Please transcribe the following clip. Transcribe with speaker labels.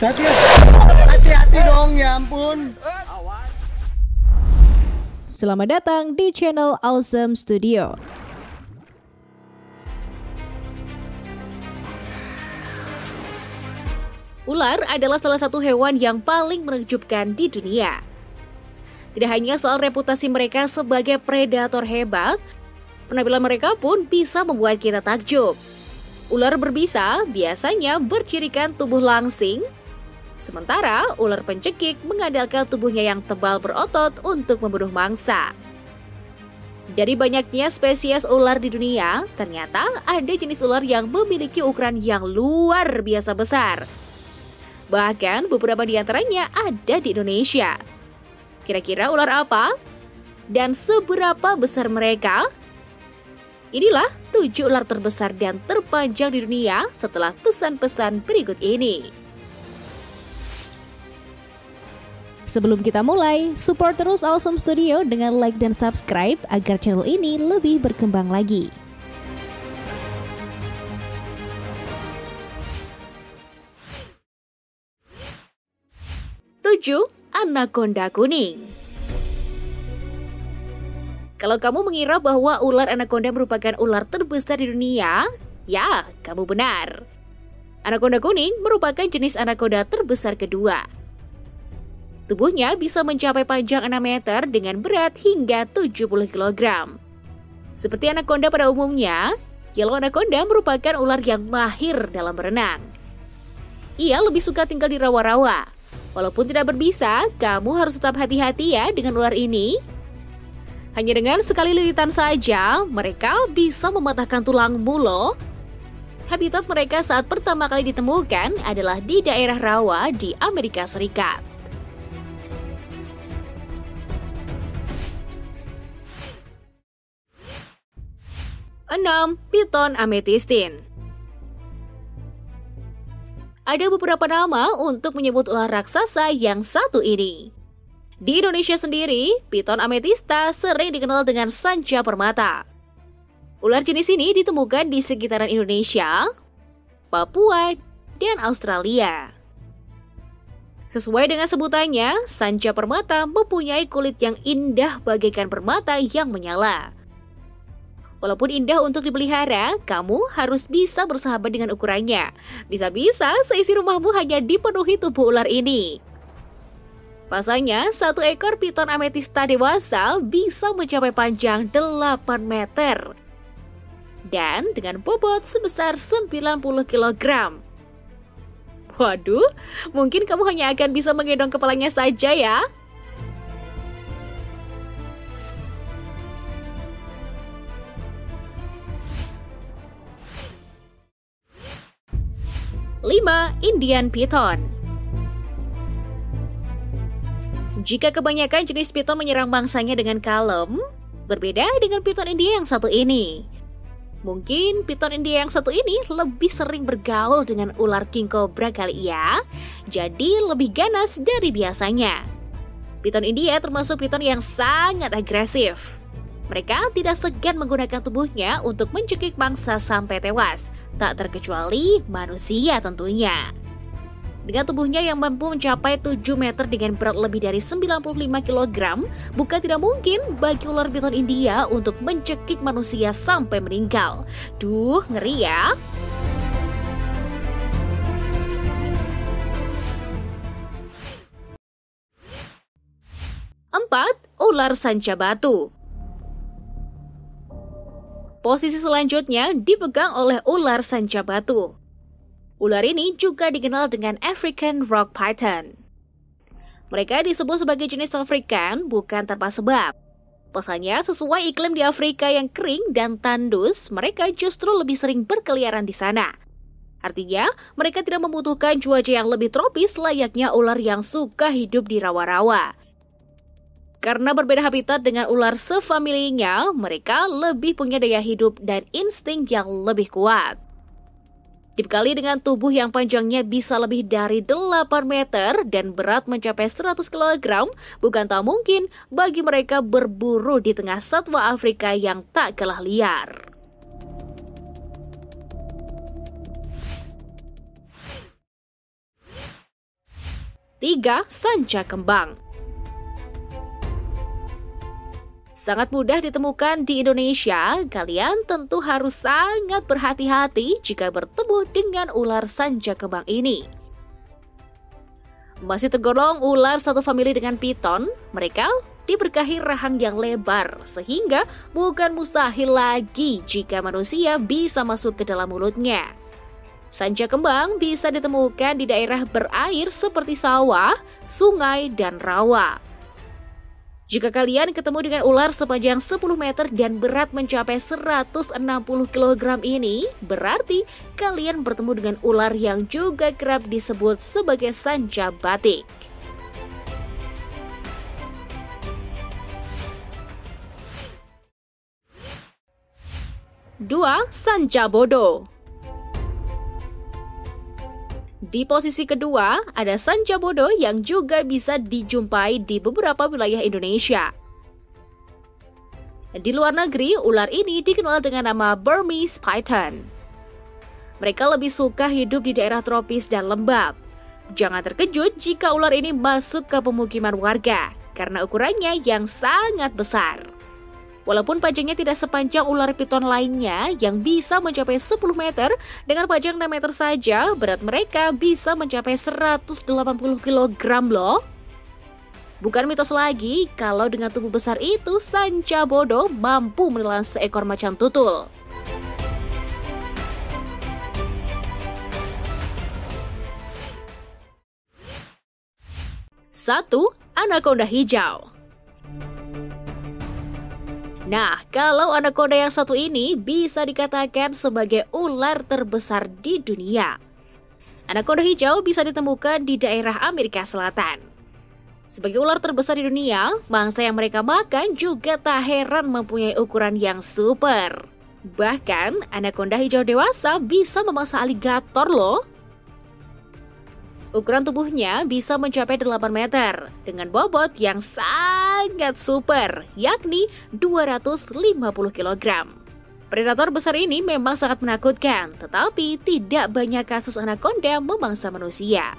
Speaker 1: Hati-hati dong, ya ampun.
Speaker 2: Selamat datang di channel Awesome Studio. Ular adalah salah satu hewan yang paling menakjubkan di dunia. Tidak hanya soal reputasi mereka sebagai predator hebat, penampilan mereka pun bisa membuat kita takjub. Ular berbisa biasanya bercirikan tubuh langsing, sementara ular pencekik mengandalkan tubuhnya yang tebal berotot untuk membunuh mangsa. Dari banyaknya spesies ular di dunia, ternyata ada jenis ular yang memiliki ukuran yang luar biasa besar. Bahkan beberapa di antaranya ada di Indonesia. Kira-kira ular apa? Dan seberapa besar mereka? Inilah 7 ular terbesar dan terpanjang di dunia setelah pesan-pesan berikut ini. Sebelum kita mulai, support terus Awesome Studio dengan like dan subscribe agar channel ini lebih berkembang lagi. 7. Anaconda kuning. Kalau kamu mengira bahwa ular anaconda merupakan ular terbesar di dunia, ya, kamu benar. Anaconda kuning merupakan jenis anaconda terbesar kedua. Tubuhnya bisa mencapai panjang 6 meter dengan berat hingga 70 kg. Seperti anaconda pada umumnya, yellow anaconda merupakan ular yang mahir dalam berenang. Ia lebih suka tinggal di rawa-rawa. Walaupun tidak berbisa, kamu harus tetap hati-hati ya dengan ular ini. Hanya dengan sekali lilitan saja, mereka bisa mematahkan tulangmu loh. Habitat mereka saat pertama kali ditemukan adalah di daerah rawa di Amerika Serikat. Enam, Piton amethystine. Ada beberapa nama untuk menyebut ular raksasa yang satu ini. Di Indonesia sendiri, Piton amethysta sering dikenal dengan Sanca Permata. Ular jenis ini ditemukan di sekitaran Indonesia, Papua, dan Australia. Sesuai dengan sebutannya, Sanca Permata mempunyai kulit yang indah bagaikan permata yang menyala. Walaupun indah untuk dipelihara, kamu harus bisa bersahabat dengan ukurannya. Bisa-bisa seisi rumahmu hanya dipenuhi tubuh ular ini. Pasalnya, satu ekor Piton amethysta dewasa bisa mencapai panjang 8 meter. Dan dengan bobot sebesar 90 kg. Waduh, mungkin kamu hanya akan bisa menggendong kepalanya saja ya. Lima, Indian Piton. Jika kebanyakan jenis piton menyerang mangsanya dengan kalem, berbeda dengan piton India yang satu ini. Mungkin piton India yang satu ini lebih sering bergaul dengan ular king cobra kali ya, jadi lebih ganas dari biasanya. Piton India termasuk piton yang sangat agresif. Mereka tidak segan menggunakan tubuhnya untuk mencekik mangsa sampai tewas, tak terkecuali manusia tentunya. Dengan tubuhnya yang mampu mencapai 7 meter dengan berat lebih dari 95 kg, bukan tidak mungkin bagi ular piton India untuk mencekik manusia sampai meninggal. Duh, ngeri ya. 4. Ular sanca batu. Posisi selanjutnya dipegang oleh ular sanca batu. Ular ini juga dikenal dengan African Rock Python. Mereka disebut sebagai jenis African bukan tanpa sebab. Pasalnya sesuai iklim di Afrika yang kering dan tandus, mereka justru lebih sering berkeliaran di sana. Artinya, mereka tidak membutuhkan cuaca yang lebih tropis layaknya ular yang suka hidup di rawa-rawa. Karena berbeda habitat dengan ular sefamilinya, mereka lebih punya daya hidup dan insting yang lebih kuat. Dibekali dengan tubuh yang panjangnya bisa lebih dari 8 meter dan berat mencapai 100 kg, bukan tak mungkin bagi mereka berburu di tengah satwa Afrika yang tak kalah liar. 3. Sanca kembang. Sangat mudah ditemukan di Indonesia, kalian tentu harus sangat berhati-hati jika bertemu dengan ular sanca kembang ini. Masih tergolong ular satu famili dengan piton, mereka diberkahi rahang yang lebar, sehingga bukan mustahil lagi jika manusia bisa masuk ke dalam mulutnya. Sanca kembang bisa ditemukan di daerah berair seperti sawah, sungai, dan rawa. Jika kalian ketemu dengan ular sepanjang 10 meter dan berat mencapai 160 kg ini, berarti kalian bertemu dengan ular yang juga kerap disebut sebagai sanca batik. Dua, sanca bodo. Di posisi kedua, ada sanca bodo yang juga bisa dijumpai di beberapa wilayah Indonesia. Di luar negeri, ular ini dikenal dengan nama Burmese python. Mereka lebih suka hidup di daerah tropis dan lembab. Jangan terkejut jika ular ini masuk ke pemukiman warga, karena ukurannya yang sangat besar. Walaupun panjangnya tidak sepanjang ular piton lainnya yang bisa mencapai 10 meter, dengan panjang 6 meter saja, berat mereka bisa mencapai 180 kg loh. Bukan mitos lagi kalau dengan tubuh besar itu, sanca bodo mampu menelan seekor macan tutul. 1. Anaconda hijau. Nah, kalau anaconda yang satu ini bisa dikatakan sebagai ular terbesar di dunia. Anaconda hijau bisa ditemukan di daerah Amerika Selatan. Sebagai ular terbesar di dunia, mangsa yang mereka makan juga tak heran mempunyai ukuran yang super. Bahkan, anaconda hijau dewasa bisa memangsa aligator loh. Ukuran tubuhnya bisa mencapai 8 meter dengan bobot yang sangat super, yakni 250 kg. Predator besar ini memang sangat menakutkan, tetapi tidak banyak kasus anaconda memangsa manusia.